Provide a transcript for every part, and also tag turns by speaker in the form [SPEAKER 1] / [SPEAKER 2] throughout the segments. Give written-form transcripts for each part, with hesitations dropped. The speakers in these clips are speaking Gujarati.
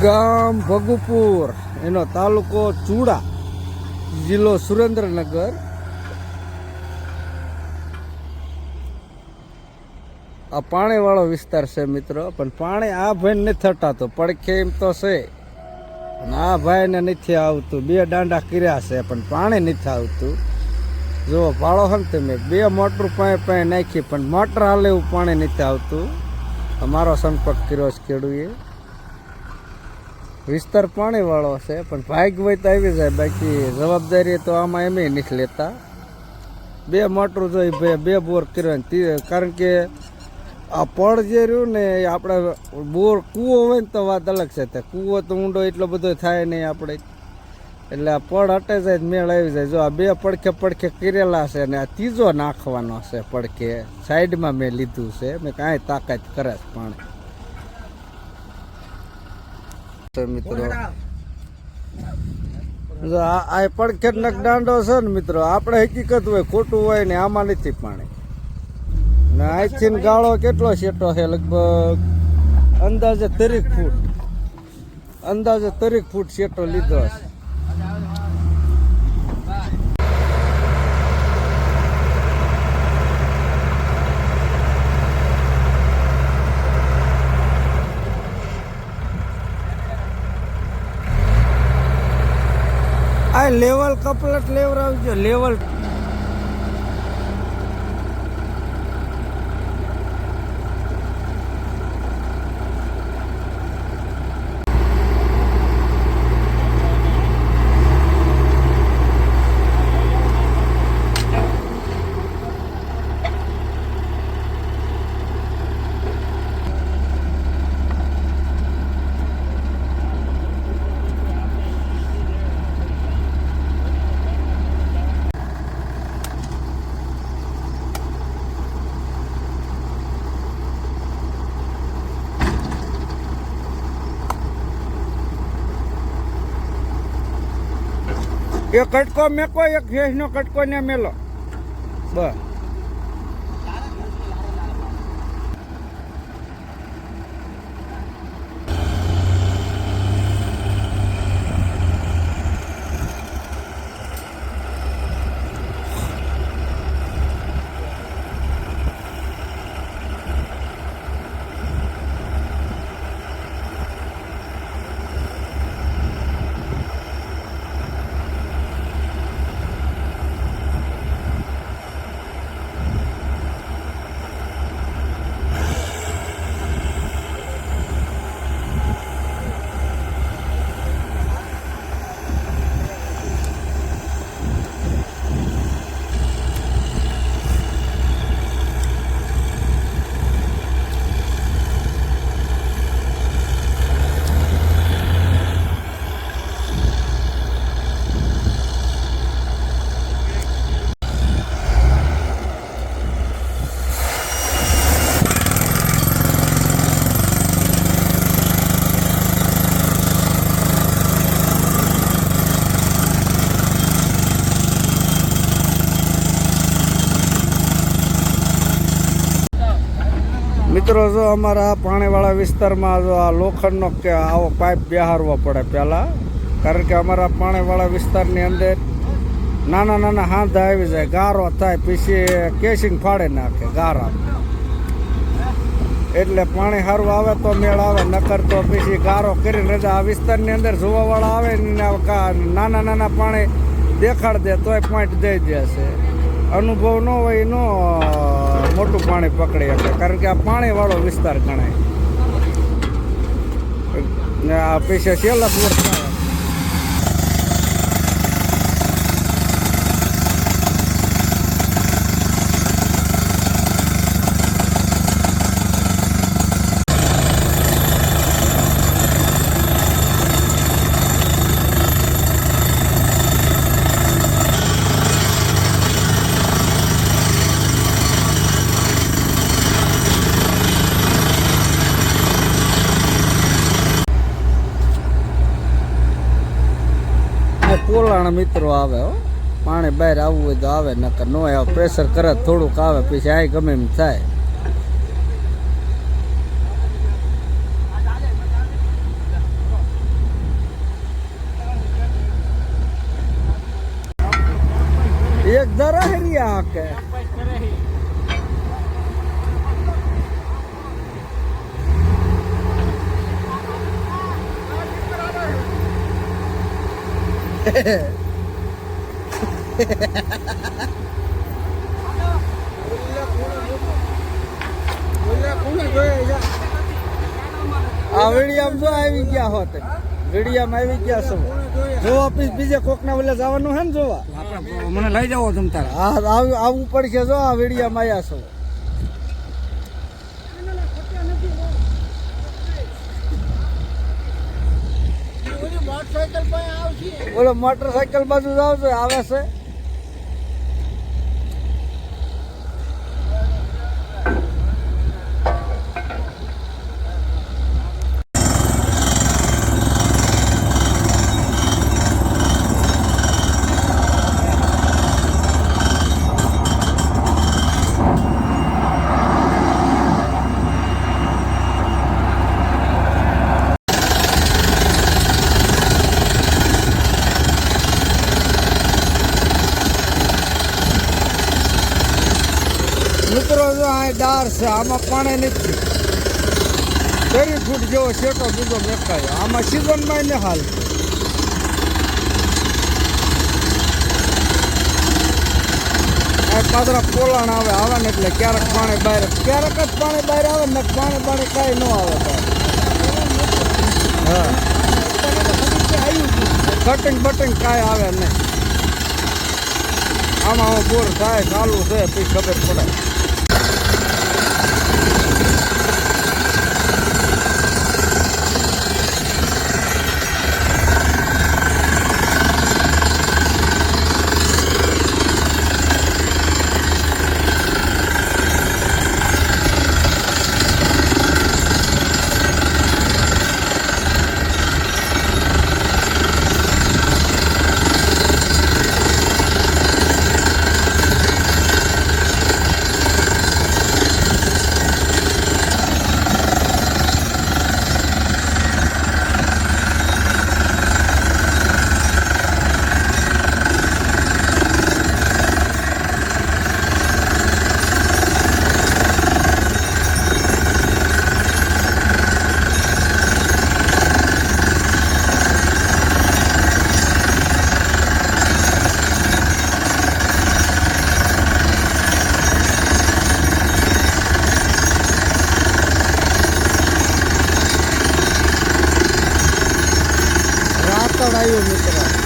[SPEAKER 1] ગામ ભગુપુર, એનો તાલુકો ચૂડા, જિલ્લો સુરેન્દ્રનગર. આ પાણીવાળો વિસ્તાર છે મિત્રો, પણ પાણી આ ભાઈને નથી થટાતો, પડખે એમ તો છે અને આ ભાઈને નથી આવતું. બે દાંડા કર્યા છે પણ પાણી નથી આવતું. જો ભાળો હે ને તમે, બે મોટર પાસે નાખી પણ મોટર હાલે એવું પાણી નથી આવતું. અમારો સંપર્ક કર્યો છે ખેડૂએ. વિસ્તાર પાણીવાળો છે પણ ભાગ હોય તો આવી જાય, બાકી જવાબદારી તો આમાં એમ નથી લેતા. બે મોટર જોઈ બે બોર કર્યો, કારણ કે આ પડ જે રહ્યું ને એ આપણે બોર કૂવો હોય ને તો વાત અલગ છે. તે કૂવો તો ઊંડો એટલો બધો થાય નહીં આપણે, એટલે આ પડ હટે જાય મેળ આવી જાય. જો આ બે પડખે કરેલા છે ને આ ત્રીજો નાખવાનો છે પડખે, સાઈડમાં મેં લીધું છે. મેં કાંઈ તાકાત કરે છે પાણી મિત્રો. જો આ પડખે નક દાંડો છે ને મિત્રો, આપણે હકીકત હોય ખોટું હોય ને આમાં નથી પાણી. ને અહીંથી ગાળો કેટલો સેટો છે, લગભગ અંદાજે 30 ફૂટ સેટો લીધો છે. આ લેવલ કપલેટ લેવડાવજો, લેવલ. એક કટકો મેકો, એક ભેંસનો કટકો ને મેલો બસ. મિત્રો જો અમારા પાણીવાળા વિસ્તારમાં જો આ લોખંડનો કે આવો પાઇપ બેહારવો પડે પહેલાં, કારણ કે અમારા પાણીવાળા વિસ્તારની અંદર નાના હાંધા આવી જાય, ગારો થાય, પછી કેસિંગ ફાડી નાખે ગારા. એટલે પાણી સારું આવે તો મેળ આવે, નકર તો પછી ગારો કરીને રજા. આ વિસ્તારની અંદર જોવાવાળા આવે ને નાના પાણી દેખાડ દે તોય પોઈન્ટ દઈ દે છે. અનુભવ ન હોય એનો મોટું પાણી પકડી શકે, કારણ કે આ પાણીવાળો વિસ્તાર ગણાય ને. આ પછી છેલ્લા બોર થાય. પોલાણા મિત્રો આવે હો, પાણી બહાર આવવું હોય તો આવે, નકર ન આવે. પ્રેશર કરે થોડુંક આવે, પછી આ ગમે એમ થાય. એક જરા હરી આકે આ વિડીયામાં જો આવી ગયા હોત વિડીયામાં આવી ગયા છો જો ઓફિસ બીજે કોકના વલે જવાનું હે ને જોવા
[SPEAKER 2] મને લઈ જાઓ તમ તારે.
[SPEAKER 1] હા આવવું પડશે જો આ વિડીયામાં આવ્યા છો બોલો મોટરસાયકલ બાજુ જાવ છો આવે છે મિત્રો જો આ ડાર છે આમાં પાણી નથી 30 ફૂટ જેવો શેટો બીજો મેકાયો આમાં સિઝનમાં ને હાલ પાદરા પોલાણ આવે ને એટલે ક્યારેક પાણી બહાર ક્યારેક જ પાણી બહાર આવે ને પાણી કાંઈ ન આવે હા કટિંગ બટિંગ કાંઈ આવે નહીં આમાં બોર થાય ચાલુ છે પછી ખબર પડે આવ્યું મિત્ર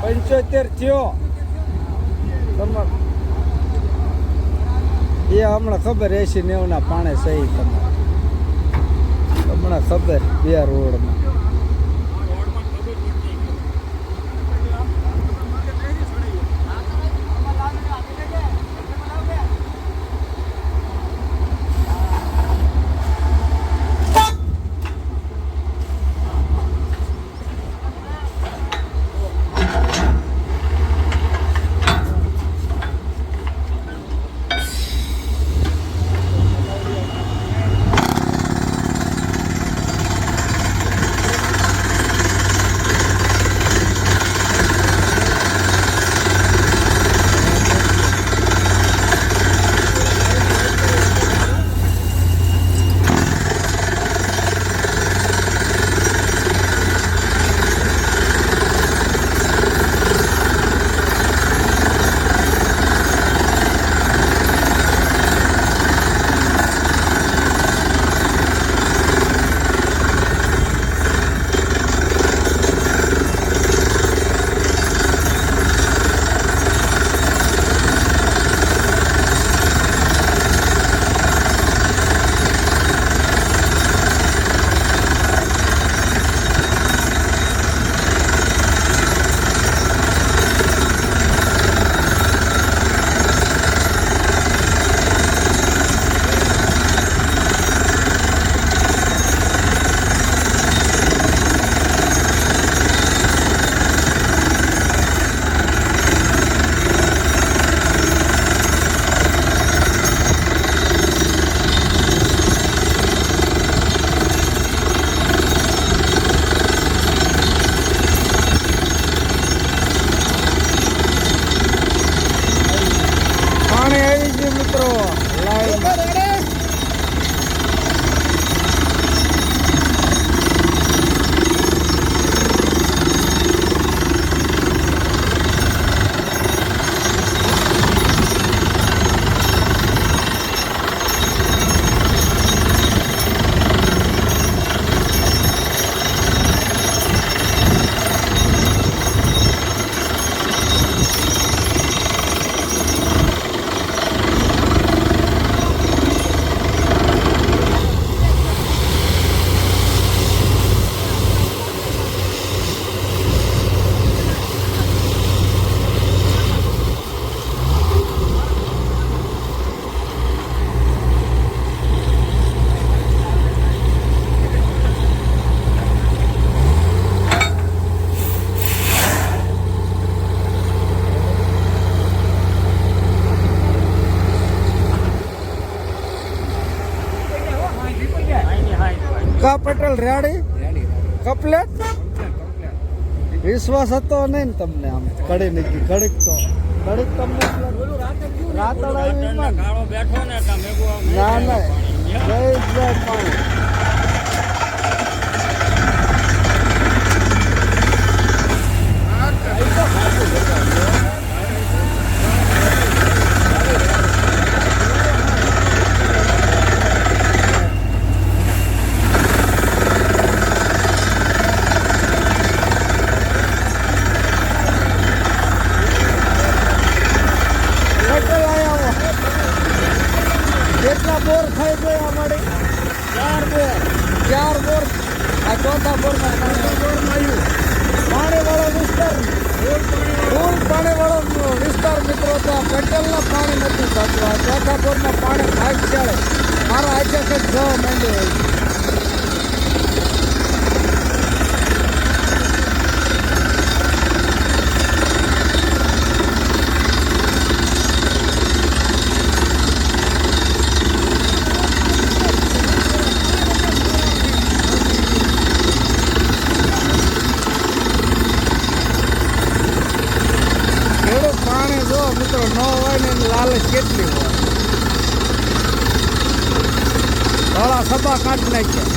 [SPEAKER 1] પંચોતેર થયો તમારે એ હમણાં ખબર 80-90 ના પાણે સહી તમારે હમણાં ખબર 2 રોડમાં કા પટેલ રેડી કપલેટ વિશ્વાસ હતો નહીં ને તમને આમ કડી નીકળી કડીક તમને રાતડ આવી એમાં ને? ના ના જય જય પાણી કેટલા બોર થઈ ગયા અમારે? 4 બોર. આ ચોથા બોરમાં પાણીવાળો વિસ્તાર ફૂલ પાણીવાળો વિસ્તાર મિત્રો તો આ પટેલના પાણી નથી થતું. આ ચોથા બોરમાં પાણી ભાગ ચાલે મારા આજે કંઈક જવા માંડ્યો હોય. મિત્રો ન હોય ને એની લાલચ કેટલી હોય. ધોળા સભા કાઢી નાખ્યા.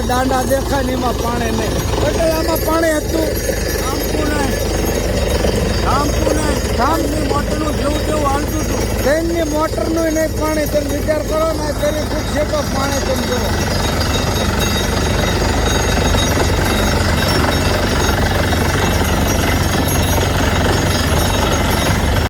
[SPEAKER 1] દાંડા દેખાય ને એમાં પાણી નહીં. પટેલ આમાં પાણી હતું મોટરનું જેવું તેવું હાલતું હતું. ટ્રેનની મોટરનું નહીં પાણી. તમે વિચાર કરો ને તેની ફૂટ છે તો પાણી તમે જુઓ.